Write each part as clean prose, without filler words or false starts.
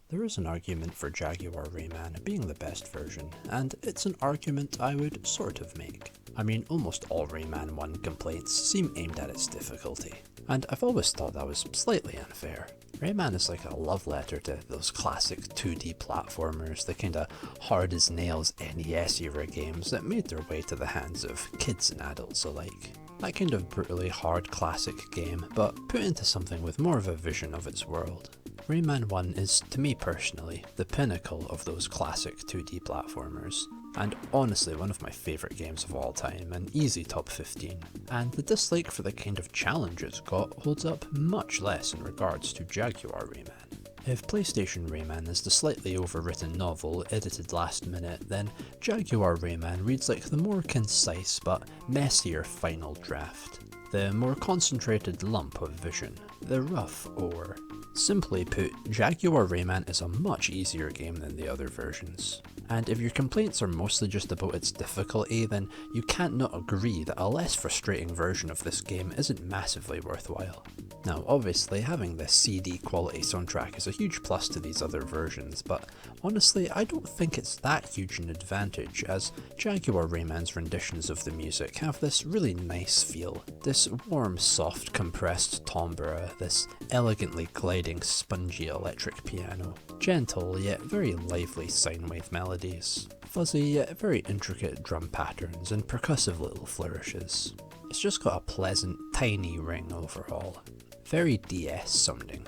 There is an argument for Jaguar Rayman being the best version, and it's an argument I would sort of make. I mean, almost all Rayman 1 complaints seem aimed at its difficulty, and I've always thought that was slightly unfair. Rayman is like a love letter to those classic 2D platformers, the kinda hard as nails NES era games that made their way to the hands of kids and adults alike. That kind of brutally hard classic game, but put into something with more of a vision of its world. Rayman 1 is, to me personally, the pinnacle of those classic 2D platformers, and honestly one of my favourite games of all time, an easy top 15, and the dislike for the kind of challenge it's got holds up much less in regards to Jaguar Rayman. If PlayStation Rayman is the slightly overwritten novel edited last minute, then Jaguar Rayman reads like the more concise but messier final draft. The more concentrated lump of vision, the rough ore. Simply put, Jaguar Rayman is a much easier game than the other versions. And if your complaints are mostly just about its difficulty, then you can't not agree that a less frustrating version of this game isn't massively worthwhile. Now obviously having the CD quality soundtrack is a huge plus to these other versions, but honestly I don't think it's that huge an advantage, as Jaguar Rayman's renditions of the music have this really nice feel, this warm soft compressed timbre, this elegantly gliding spongy electric piano, gentle yet very lively sine wave melodies, fuzzy yet very intricate drum patterns and percussive little flourishes. It's just got a pleasant tiny ring overall. Very DS sounding.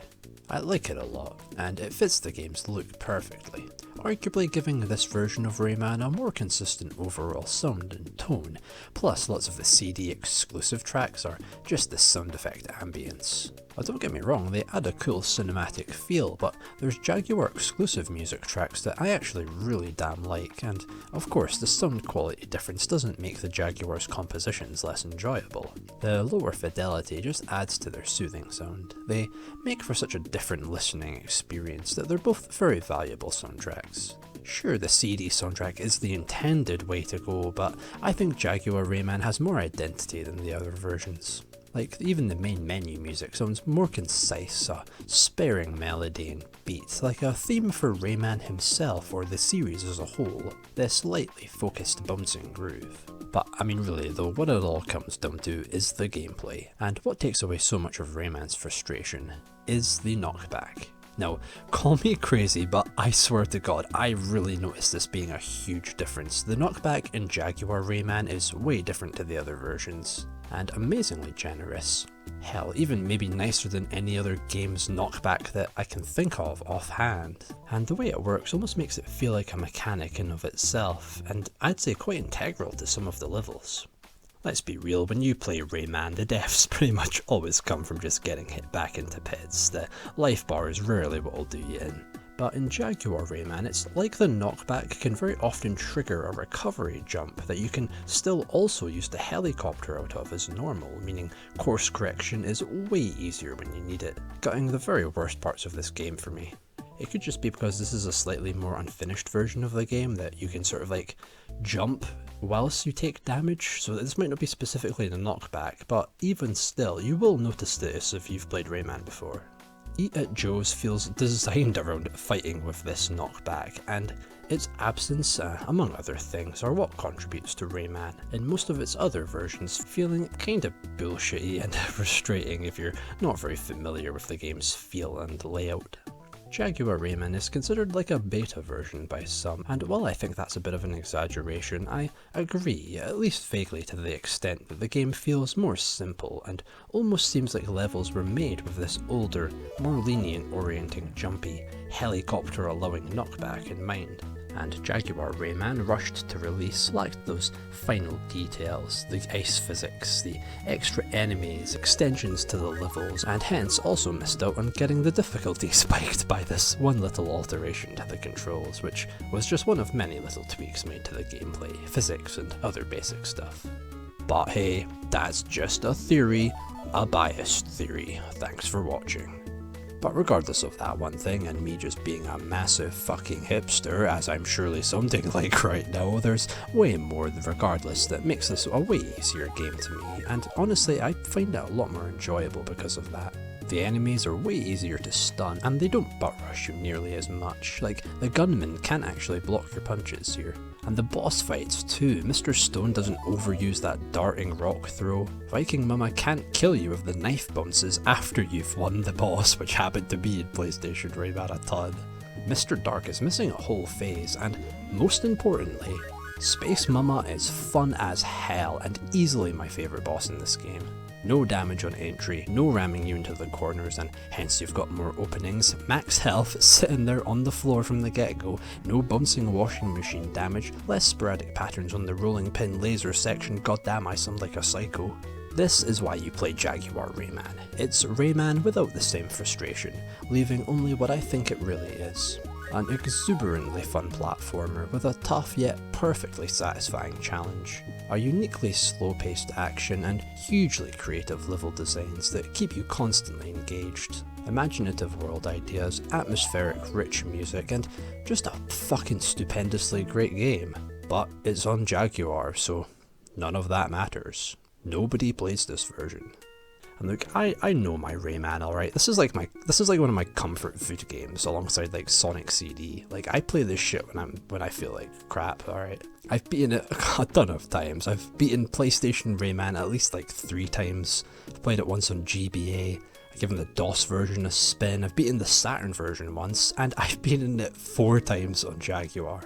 I like it a lot, and it fits the game's look perfectly, arguably giving this version of Rayman a more consistent overall sound and tone, plus lots of the CD exclusive tracks are just the sound effect ambience. Now don't get me wrong, they add a cool cinematic feel, but there's Jaguar exclusive music tracks that I actually really damn like, and of course the sound quality difference doesn't make the Jaguar's compositions less enjoyable. The lower fidelity just adds to their soothing sound. They make for such a different listening experience that they're both very valuable soundtracks. Sure, the CD soundtrack is the intended way to go, but I think Jaguar Rayman has more identity than the other versions. Like, even the main menu music sounds more concise, a sparing melody and beat, like a theme for Rayman himself or the series as a whole, this lightly focused bouncing groove. But I mean really though, what it all comes down to is the gameplay, and what takes away so much of Rayman's frustration is the knockback. Now, call me crazy, but I swear to God, I really noticed this being a huge difference. The knockback in Jaguar Rayman is way different to the other versions, and amazingly generous. Hell, even maybe nicer than any other game's knockback that I can think of offhand. And the way it works almost makes it feel like a mechanic in of itself, and I'd say quite integral to some of the levels. Let's be real, when you play Rayman, the deaths pretty much always come from just getting hit back into pits. The life bar is rarely what will do you in. But in Jaguar Rayman, it's like the knockback can very often trigger a recovery jump that you can still also use the helicopter out of as normal, meaning course correction is way easier when you need it, gutting the very worst parts of this game for me. It could just be because this is a slightly more unfinished version of the game that you can sort of like jump whilst you take damage, so this might not be specifically the knockback, but even still, you will notice this if you've played Rayman before. Eat at Joe's feels designed around fighting with this knockback, and its absence, among other things, are what contributes to Rayman, in most of its other versions feeling kinda bullshitty and frustrating if you're not very familiar with the game's feel and layout. Jaguar Rayman is considered like a beta version by some, and while I think that's a bit of an exaggeration, I agree, at least vaguely to the extent that the game feels more simple and almost seems like levels were made with this older, more lenient orienting jumpy, helicopter allowing knockback in mind. And Jaguar Rayman, rushed to release, lacked those final details, the ice physics, the extra enemies, extensions to the levels, and hence also missed out on getting the difficulty spiked by this one little alteration to the controls, which was just one of many little tweaks made to the gameplay, physics, and other basic stuff. But hey, that's just a theory, a biased theory. Thanks for watching. But regardless of that one thing and me just being a massive fucking hipster, as I'm surely sounding like right now, there's way more regardless that makes this a way easier game to me, and honestly I find it a lot more enjoyable because of that. The enemies are way easier to stun, and they don't butt rush you nearly as much. Like, the gunman can't actually block your punches here. And the boss fights too. Mr. Stone doesn't overuse that darting rock throw. Viking Mama can't kill you if the knife bounces after you've won the boss, which happened to be in PlayStation Rayman a ton. Mr. Dark is missing a whole phase, and most importantly, Space Mama is fun as hell and easily my favourite boss in this game. No damage on entry, no ramming you into the corners, and hence you've got more openings, max health sitting there on the floor from the get-go, no bouncing washing machine damage, less sporadic patterns on the rolling pin laser section, goddamn I sound like a psycho. This is why you play Jaguar Rayman. It's Rayman without the same frustration, leaving only what I think it really is. An exuberantly fun platformer with a tough yet perfectly satisfying challenge. A uniquely slow-paced action and hugely creative level designs that keep you constantly engaged. Imaginative world ideas, atmospheric rich music, and just a fucking stupendously great game. But it's on Jaguar, so none of that matters. Nobody plays this version. And look, I know my Rayman alright. This is like one of my comfort food games alongside like Sonic CD. Like, I play this shit when I feel like crap, alright. I've beaten it a ton of times. I've beaten PlayStation Rayman at least like 3 times. I've played it once on GBA. I've given the DOS version a spin. I've beaten the Saturn version once, and I've beaten it 4 times on Jaguar.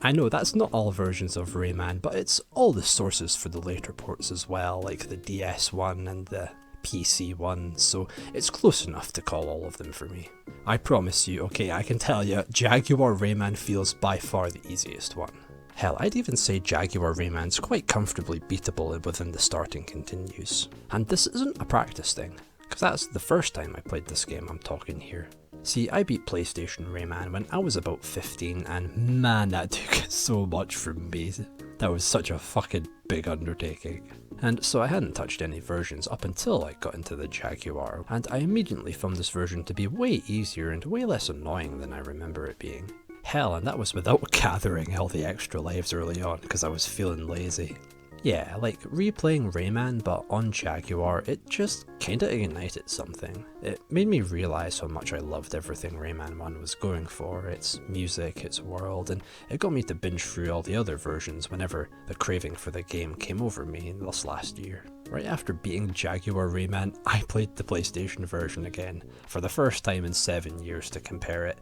I know that's not all versions of Rayman, but it's all the sources for the later ports as well, like the DS one and the PC one, so it's close enough to call all of them for me. I promise you, okay, I can tell you, Jaguar Rayman feels by far the easiest one. Hell, I'd even say Jaguar Rayman's quite comfortably beatable within the starting continues. And this isn't a practice thing, because that's the first time I played this game I'm talking here. See, I beat PlayStation Rayman when I was about 15, and man, that took so much from me. That was such a fucking big undertaking. And so I hadn't touched any versions up until I got into the Jaguar, and I immediately found this version to be way easier and way less annoying than I remember it being. Hell, and that was without gathering all the extra lives early on, because I was feeling lazy. Yeah, like replaying Rayman but on Jaguar, it just kinda ignited something. It made me realise how much I loved everything Rayman 1 was going for, its music, its world, and it got me to binge through all the other versions whenever the craving for the game came over me this last year. Right after beating Jaguar Rayman, I played the PlayStation version again, for the first time in 7 years to compare it,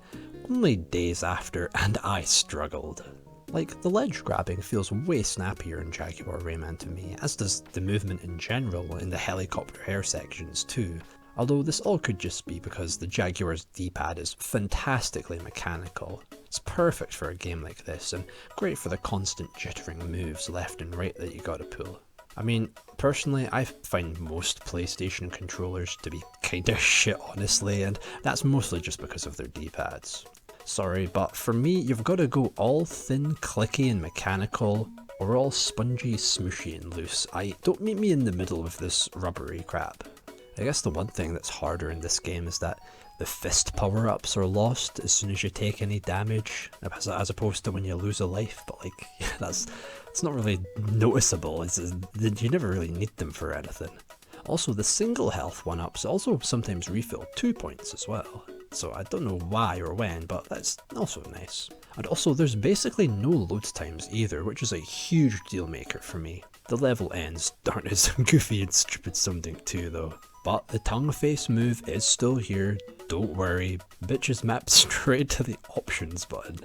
only days after, and I struggled. Like, the ledge grabbing feels way snappier in Jaguar Rayman to me, as does the movement in general in the helicopter air sections too. Although this all could just be because the Jaguar's D-pad is fantastically mechanical. It's perfect for a game like this, and great for the constant jittering moves left and right that you gotta pull. I mean, personally, I find most PlayStation controllers to be kinda shit honestly, and that's mostly just because of their D-pads. Sorry, but for me, you've got to go all thin, clicky and mechanical, or all spongy, smooshy and loose. Don't meet me in the middle with this rubbery crap. I guess the one thing that's harder in this game is that the fist power-ups are lost as soon as you take any damage, as opposed to when you lose a life, but like, it's not really noticeable, you never really need them for anything. Also, the single health 1-ups also sometimes refill 2 points as well. So I don't know why or when, but that's also nice. And also there's basically no load times either, which is a huge deal maker for me. The level ends aren't as goofy and stupid sounding too though. But the tongue face move is still here, don't worry, bitches mapped straight to the options button.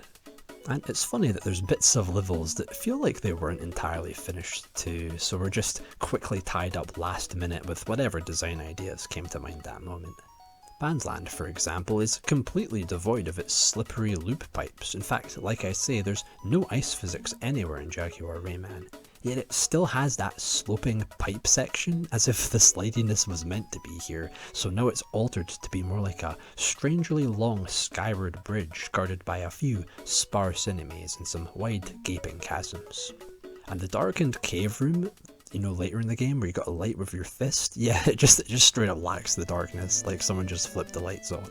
And it's funny that there's bits of levels that feel like they weren't entirely finished too, so we're just quickly tied up last minute with whatever design ideas came to mind that moment. Bandsland, for example, is completely devoid of its slippery loop pipes. In fact, like I say, there's no ice physics anywhere in Jaguar Rayman, yet it still has that sloping pipe section, as if the slidiness was meant to be here, so now it's altered to be more like a strangely long skyward bridge guarded by a few sparse enemies and some wide gaping chasms. And the darkened cave room, you know, later in the game where you got a light with your fist, yeah, it just straight up lacks the darkness, like someone just flipped the lights on.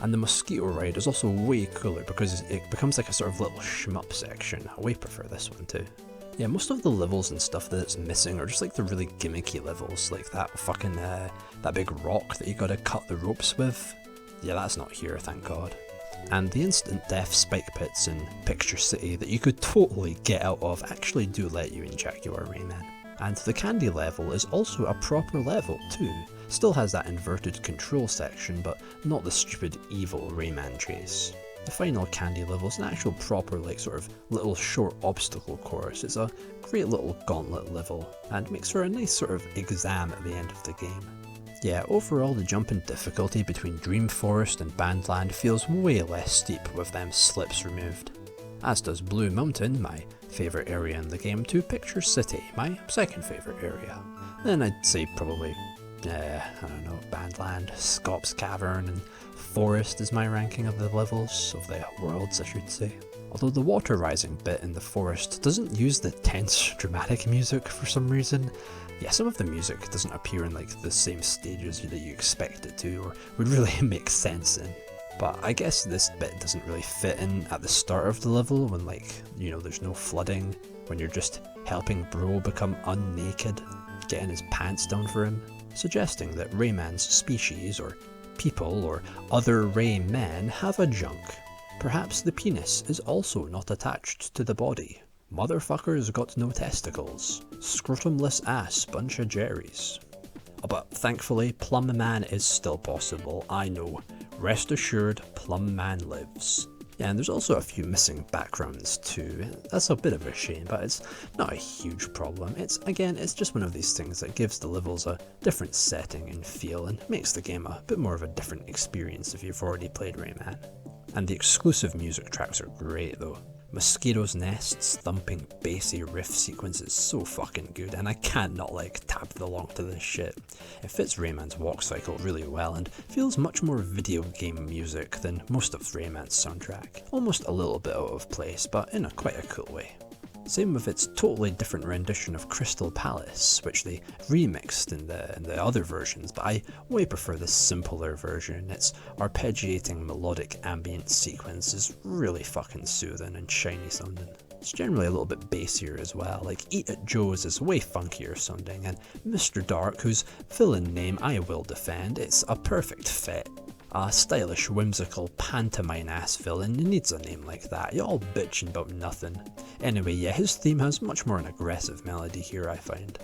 And the mosquito ride is also way cooler because it becomes like a sort of little shmup section. I way prefer this one too. Yeah, most of the levels and stuff that's missing are just like the really gimmicky levels, like that fucking, that big rock that you gotta cut the ropes with. Yeah, that's not here, thank God. And the instant death spike pits in Picture City that you could totally get out of actually do let you in Jaguar Rayman. And the candy level is also a proper level too. Still has that inverted control section, but not the stupid evil Rayman chase. The final candy level is an actual proper like sort of little short obstacle course. It's a great little gauntlet level and makes for a nice sort of exam at the end of the game. Yeah, overall the jump in difficulty between Dream Forest and Bandland feels way less steep with them slips removed. As does Blue Mountain, my favourite area in the game, to Picture City, my second favourite area. Then I'd say probably, I don't know, Bandland, Scops Cavern and Forest is my ranking of the levels, of the worlds I should say. Although the water rising bit in the forest doesn't use the tense dramatic music for some reason. Yeah, some of the music doesn't appear in like the same stages that you expect it to or would really make sense in. But I guess this bit doesn't really fit in at the start of the level when like, you know, there's no flooding, when you're just helping Bro become unnaked, getting his pants down for him, suggesting that Rayman's species or people or other Raymen have a junk. Perhaps the penis is also not attached to the body. Motherfuckers got no testicles. Scrotumless ass bunch of Jerrys. But thankfully Plum Man is still possible, I know. Rest assured, Plum Man lives. Yeah, and there's also a few missing backgrounds too. That's a bit of a shame, but it's not a huge problem. It's just one of these things that gives the levels a different setting and feel and makes the game a bit more of a different experience if you've already played Rayman. And the exclusive music tracks are great though. Mosquito's Nest's thumping bassy riff sequence is so fucking good, and I can't not like tap along to this shit. It fits Rayman's walk cycle really well and feels much more video game music than most of Rayman's soundtrack. Almost a little bit out of place, but in a quite a cool way. Same with its totally different rendition of Crystal Palace, which they remixed in the other versions, but I way prefer the simpler version. Its arpeggiating melodic ambient sequence is really fucking soothing and shiny sounding. It's generally a little bit bassier as well, like Eat It Joe's is way funkier sounding, and Mr. Dark, whose villain name I will defend, it's a perfect fit. A stylish, whimsical, pantomime-ass villain needs a name like that, you're all bitching about nothing. Anyway, yeah, his theme has much more an aggressive melody here, I find.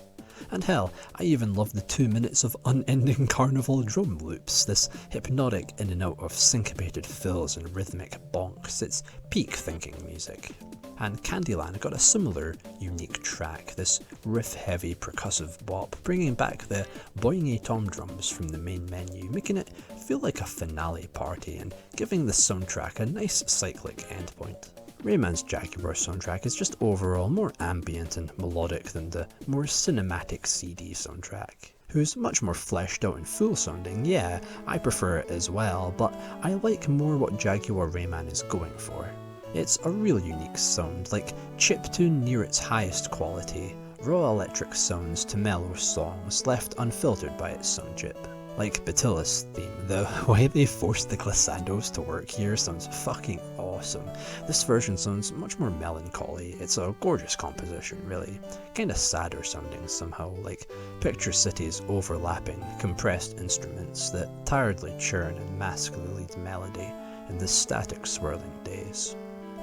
And hell, I even love the 2 minutes of unending carnival drum loops, this hypnotic in and out of syncopated fills and rhythmic bonks, it's peak thinking music. And Candyland got a similar unique track, this riff-heavy percussive bop, bringing back the boingy tom drums from the main menu, making it feel like a finale party and giving the soundtrack a nice cyclic endpoint. Rayman's Jaguar soundtrack is just overall more ambient and melodic than the more cinematic CD soundtrack, who's much more fleshed out and full sounding. Yeah, I prefer it as well, but I like more what Jaguar Rayman is going for. It's a real unique sound, like chiptune near its highest quality, raw electric sounds to mellow songs left unfiltered by its sound chip. Like Batilla's theme, the way they forced the glissandos to work here sounds fucking awesome. This version sounds much more melancholy, it's a gorgeous composition really, kinda sadder sounding somehow, like Picture City's overlapping, compressed instruments that tiredly churn and mask the lead melody in the static swirling days.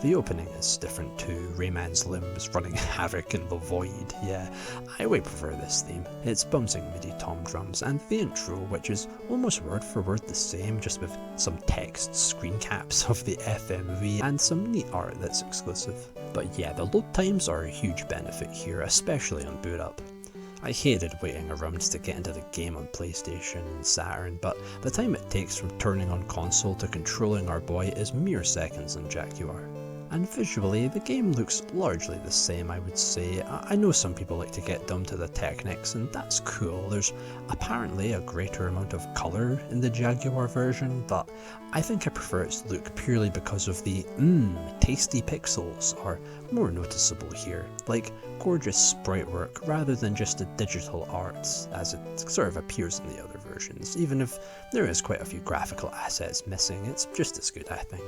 The opening is different too, Rayman's limbs running havoc in the void. Yeah, I way prefer this theme. It's bouncing MIDI tom drums, and the intro, which is almost word for word the same, just with some text screen caps of the FMV and some neat art that's exclusive. But yeah, the load times are a huge benefit here, especially on boot up. I hated waiting around to get into the game on PlayStation and Saturn, but the time it takes from turning on console to controlling our boy is mere seconds on Jaguar. And visually, the game looks largely the same, I would say. I know some people like to get down to the technics, and that's cool. There's apparently a greater amount of colour in the Jaguar version, but I think I prefer its look purely because of the tasty pixels are more noticeable here, like gorgeous sprite work rather than just a digital art as it sort of appears in the other versions. Even if there is quite a few graphical assets missing, it's just as good, I think.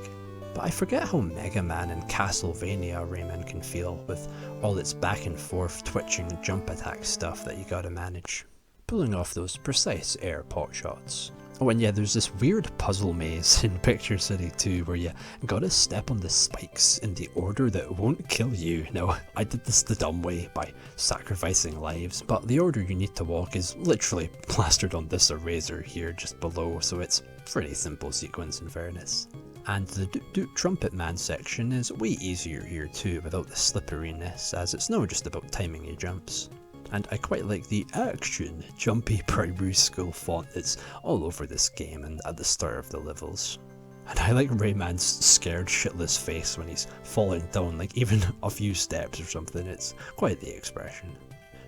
but I forget how Mega Man and Castlevania Rayman can feel, with all its back and forth twitching jump attack stuff that you gotta manage, pulling off those precise air pot shots. Oh, and yeah, there's this weird puzzle maze in Picture City 2 where you gotta step on the spikes in the order that won't kill you. Now, I did this the dumb way by sacrificing lives, but the order you need to walk is literally plastered on this eraser here just below, so it's a pretty simple sequence in fairness. And the Doot Doot Trumpet Man section is way easier here too, without the slipperiness, as it's now just about timing your jumps. And I quite like the action jumpy primary school font that's all over this game and at the start of the levels. And I like Rayman's scared shitless face when he's falling down like even a few steps or something, it's quite the expression.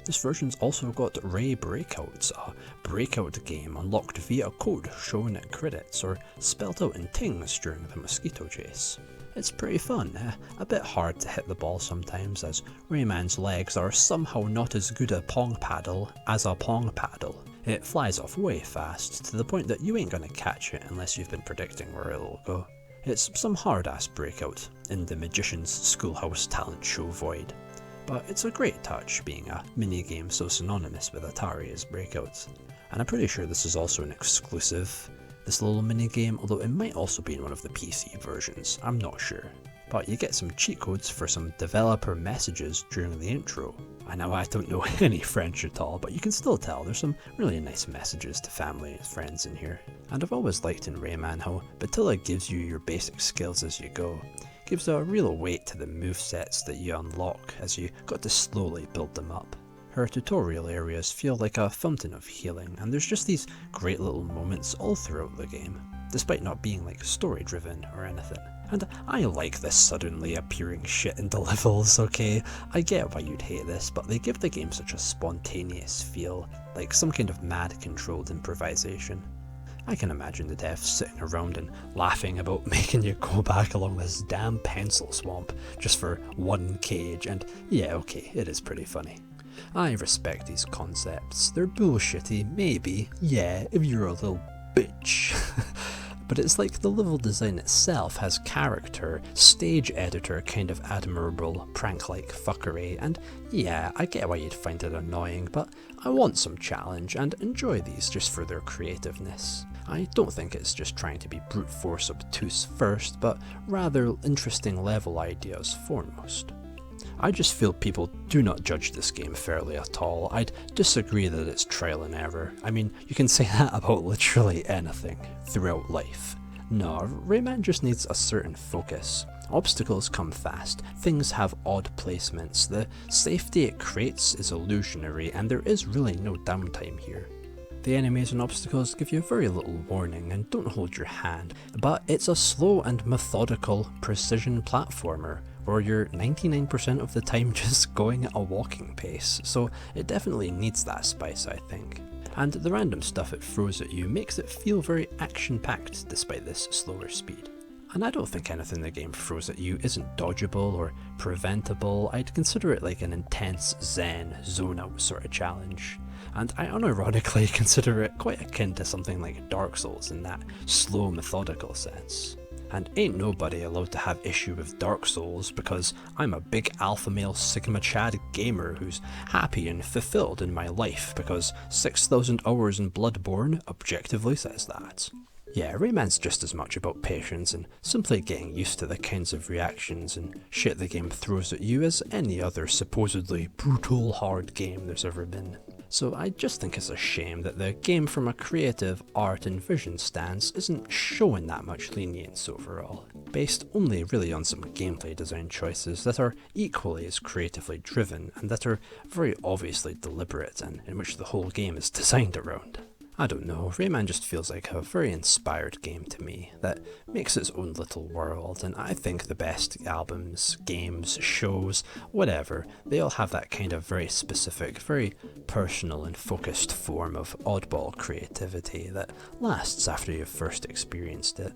This version's also got Ray Breakouts, a breakout game unlocked via code shown at credits or spelt out in tings during the mosquito chase. It's pretty fun, a bit hard to hit the ball sometimes, as Rayman's legs are somehow not as good a pong paddle as a pong paddle. It flies off way fast, to the point that you ain't gonna catch it unless you've been predicting where it'll go. It's some hard ass breakout in the Magician's Schoolhouse talent show void, but it's a great touch being a minigame so synonymous with Atari as breakouts. And I'm pretty sure this is also an exclusive, this little minigame, although it might also be in one of the PC versions, I'm not sure. But you get some cheat codes for some developer messages during the intro. I know I don't know any French at all, but you can still tell there's some really nice messages to family and friends in here. And I've always liked in Rayman how Batilla gives you your basic skills as you go. Gives a real weight to the movesets that you unlock as you got to slowly build them up. Her tutorial areas feel like a fountain of healing, and there's just these great little moments all throughout the game, despite not being like story driven or anything. And I like this suddenly appearing shit in the levels, okay? I get why you'd hate this, but they give the game such a spontaneous feel, like some kind of mad controlled improvisation. I can imagine the devs sitting around and laughing about making you go back along this damn pencil swamp just for one cage, and yeah, okay, it is pretty funny. I respect these concepts. They're bullshitty, maybe, yeah, if you're a little bitch. But it's like the level design itself has character, stage editor kind of admirable prank-like fuckery, and yeah, I get why you'd find it annoying, but I want some challenge and enjoy these just for their creativeness. I don't think it's just trying to be brute force obtuse first, but rather interesting level ideas foremost. I just feel people do not judge this game fairly at all. I'd disagree that it's trial and error. I mean, you can say that about literally anything throughout life. No, Rayman just needs a certain focus. Obstacles come fast, things have odd placements, the safety it creates is illusionary, and there is really no downtime here. The enemies and obstacles give you very little warning and don't hold your hand, but it's a slow and methodical precision platformer, where you're 99% of the time just going at a walking pace, so it definitely needs that spice, I think. And the random stuff it throws at you makes it feel very action-packed despite this slower speed. And I don't think anything the game throws at you isn't dodgeable or preventable. I'd consider it like an intense zen, zone-out sort of challenge. And I unironically consider it quite akin to something like Dark Souls in that slow, methodical sense. And ain't nobody allowed to have issue with Dark Souls because I'm a big alpha male Sigma Chad gamer who's happy and fulfilled in my life because 6,000 hours in Bloodborne objectively says that. Yeah, Rayman's just as much about patience and simply getting used to the kinds of reactions and shit the game throws at you as any other supposedly brutal hard game there's ever been. So I just think it's a shame that the game from a creative art and vision stance isn't showing that much lenience overall, based only really on some gameplay design choices that are equally as creatively driven and that are very obviously deliberate and in which the whole game is designed around. I don't know, Rayman just feels like a very inspired game to me that makes its own little world, and I think the best albums, games, shows, whatever, they all have that kind of very specific, very personal and focused form of oddball creativity that lasts after you've first experienced it.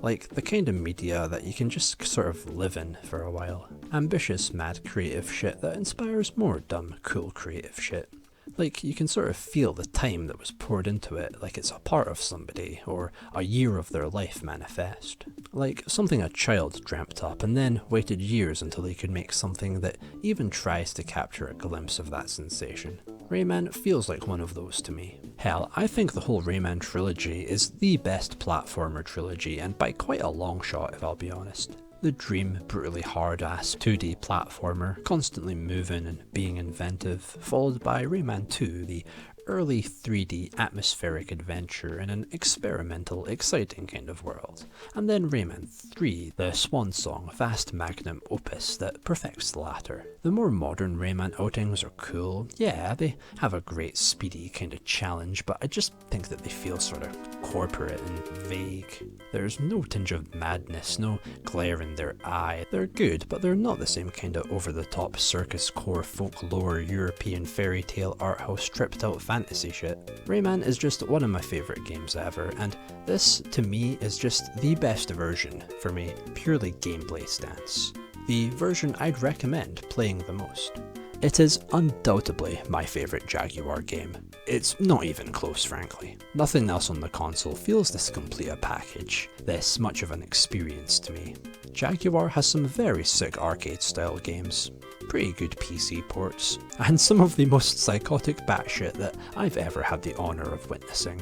Like the kind of media that you can just sort of live in for a while. Ambitious, mad creative shit that inspires more dumb, cool creative shit. Like, you can sort of feel the time that was poured into it, like it's a part of somebody, or a year of their life manifest. Like something a child dreamt up and then waited years until they could make something that even tries to capture a glimpse of that sensation. Rayman feels like one of those to me. Hell, I think the whole Rayman trilogy is the best platformer trilogy, and by quite a long shot if I'll be honest. The dream, brutally hard-ass 2D platformer, constantly moving and being inventive, followed by Rayman 2, the early 3D atmospheric adventure in an experimental, exciting kind of world. And then Rayman 3, the swan song, vast magnum opus that perfects the latter. The more modern Rayman outings are cool. Yeah, they have a great speedy kind of challenge, but I just think that they feel sort of corporate and vague. There's no tinge of madness, no glare in their eye. They're good, but they're not the same kind of over-the-top circus core folklore European fairy tale art house tripped out fantasy shit. Rayman is just one of my favourite games ever, and this, to me, is just the best version from a purely gameplay stance. The version I'd recommend playing the most. It is undoubtedly my favourite Jaguar game. It's not even close, frankly. Nothing else on the console feels this complete a package, this much of an experience to me. Jaguar has some very sick arcade-style games, pretty good PC ports, and some of the most psychotic batshit that I've ever had the honour of witnessing.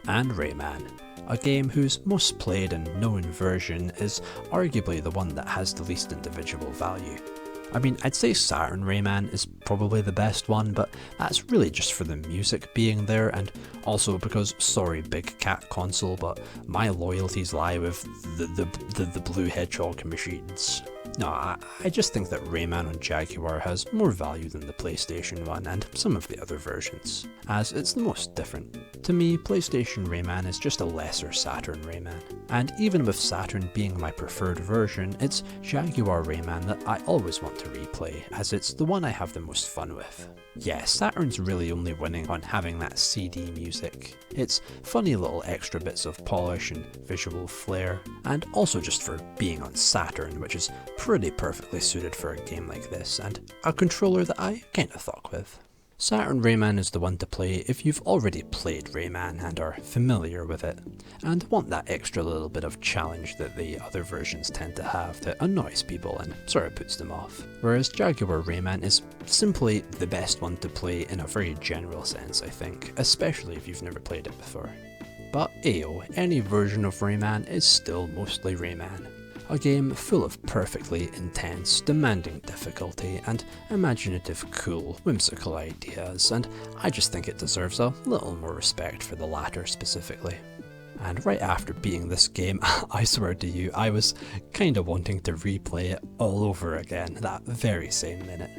And Rayman, a game whose most played and known version is arguably the one that has the least individual value. I mean, I'd say Saturn Rayman is probably the best one, but that's really just for the music being there, and also because, sorry Big Cat console, but my loyalties lie with the Blue Hedgehog machines. No, I just think that Rayman on Jaguar has more value than the PlayStation one and some of the other versions, as it's the most different. To me, PlayStation Rayman is just a lesser Saturn Rayman, and even with Saturn being my preferred version, it's Jaguar Rayman that I always want to replay, as it's the one I have the most fun with. Yeah, Saturn's really only winning on having that CD music. It's funny little extra bits of polish and visual flair, and also just for being on Saturn, which is pretty perfectly suited for a game like this, and a controller that I kinda fuck with. Saturn Rayman is the one to play if you've already played Rayman and are familiar with it, and want that extra little bit of challenge that the other versions tend to have that annoys people and sort of puts them off. Whereas Jaguar Rayman is simply the best one to play in a very general sense, I think, especially if you've never played it before. But ayo, any version of Rayman is still mostly Rayman. A game full of perfectly intense, demanding difficulty and imaginative, cool, whimsical ideas, and I just think it deserves a little more respect for the latter specifically. And right after beating this game, I swear to you, I was kinda wanting to replay it all over again that very same minute.